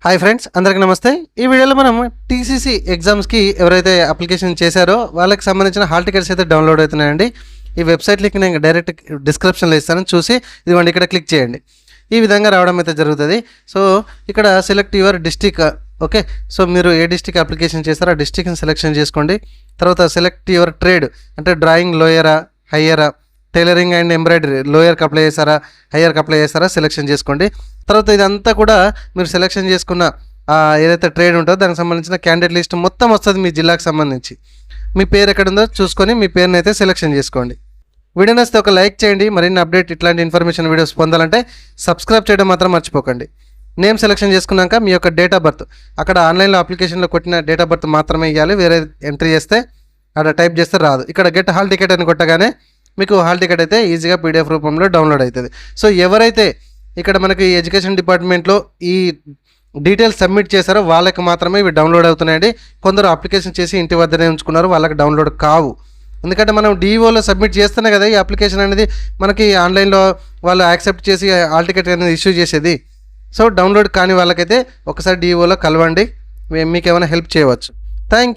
Hi friends, అందరికీ నమస్తే. ఈ వీడియోలో మనం టీసీసీ ఎగ్జామ్స్కి ఎవరైతే అప్లికేషన్ చేశారో వాళ్ళకి సంబంధించిన హాల్ టికెట్స్ అయితే డౌన్లోడ్ అవుతున్నాయండి. ఈ వెబ్సైట్ లింక్ నేను డైరెక్ట్ డిస్క్రిప్షన్లో ఇస్తాను, చూసి ఇదిగోండి ఇక్కడ క్లిక్ చేయండి. ఈ విధంగా రావడం అయితే జరుగుతుంది. సో ఇక్కడ select your district. Okay, so మీరు ఏ డిస్టిక్ అప్లికేషన్ చేస్తారో ఆ డిస్టిక్ని సెలెక్షన్ చేసుకోండి. తర్వాత సెలెక్ట్ యువర్ ట్రేడ్, అంటే డ్రాయింగ్ లోయరా హయ్యరా, టైలరింగ్ అండ్ ఎంబ్రాయిడరీ లోయర్కి అప్లై చేస్తారా హయ్యర్కి అప్లై చేస్తారా సెలెక్షన్ చేసుకోండి. తర్వాత ఇదంతా కూడా మీరు సెలెక్షన్ చేసుకున్న ఏదైతే ట్రేడ్ ఉంటుందో దానికి సంబంధించిన క్యాండిడేట్ లిస్ట్ మొత్తం వస్తుంది మీ జిల్లాకు సంబంధించి. మీ పేరు ఎక్కడ ఉందో చూసుకొని మీ పేరుని అయితే సెలెక్షన్ చేసుకోండి. వీడియో నచ్చితే ఒక లైక్ చేయండి. మరిన్ని అప్డేట్ ఇట్లాంటి ఇన్ఫర్మేషన్ వీడియోస్ పొందాలంటే సబ్స్క్రైబ్ చేయడం మాత్రం మర్చిపోకండి. నేమ్ సెలెక్షన్ చేసుకున్నాక మీ యొక్క డేట్ ఆఫ్ బర్త్ అక్కడ ఆన్లైన్లో అప్లికేషన్లో కొట్టిన డేట్ ఆఫ్ బర్త్ మాత్రమే ఇవ్వాలి. వేరే ఎంట్రీ చేస్తే అక్కడ టైప్ చేస్తే రాదు. ఇక్కడ గెట్ హాల్ టికెట్ అని కొట్టగానే మీకు హాల్ టికెట్ అయితే ఈజీగా పీడిఎఫ్ రూపంలో డౌన్లోడ్ అవుతుంది. సో ఎవరైతే ఇక్కడ మనకి ఎడ్యుకేషన్ డిపార్ట్మెంట్లో ఈ డీటెయిల్స్ సబ్మిట్ చేశారో వాళ్ళకి మాత్రమే ఇవి డౌన్లోడ్ అవుతున్నాయండి. కొందరు అప్లికేషన్ చేసి ఇంటి వద్దనే ఉంచుకున్నారు, వాళ్ళకి డౌన్లోడ్ కావు. ఎందుకంటే మనం డిఈఓలో సబ్మిట్ చేస్తేనే కదా ఈ అప్లికేషన్ అనేది మనకి ఆన్లైన్లో వాళ్ళు యాక్సెప్ట్ చేసి హాల్ టికెట్ అనేది ఇష్యూ చేసేది. సో డౌన్లోడ్ కాని వాళ్ళకైతే ఒకసారి డిఈఓలో కలవండి, మీకు ఏమైనా హెల్ప్ చేయవచ్చు. Thank you.